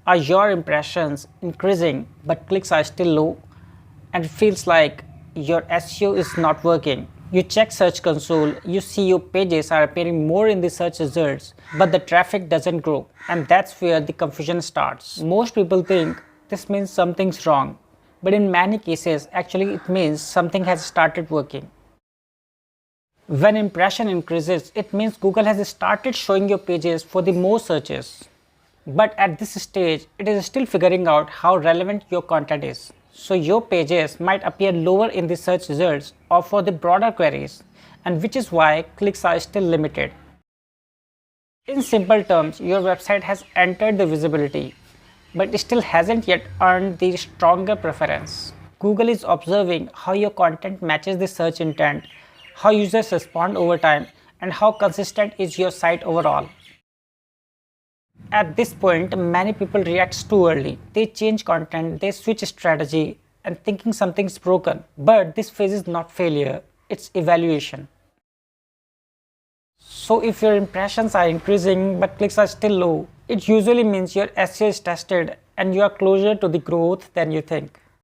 Are your impressions increasing but clicks are still low and it feels like your SEO is not working? You check Search Console, you see your pages are appearing more in the search results, but the traffic doesn't grow, and that's where the confusion starts. Most people think this means something's wrong, but in many cases, actually, it means something has started working. When impression increases, it means Google has started showing your pages for the more searches. But at this stage, it is still figuring out how relevant your content is. So your pages might appear lower in the search results or for the broader queries, and which is why clicks are still limited. In simple terms, your website has entered the visibility, but still hasn't yet earned the stronger preference. Google is observing how your content matches the search intent, how users respond over time, and how consistent is your site overall. At this point, many people react too early. They change content, they switch strategy, and thinking something's broken. But this phase is not failure, it's evaluation. So if your impressions are increasing but clicks are still low, it usually means your SEO is tested and you are closer to the growth than you think.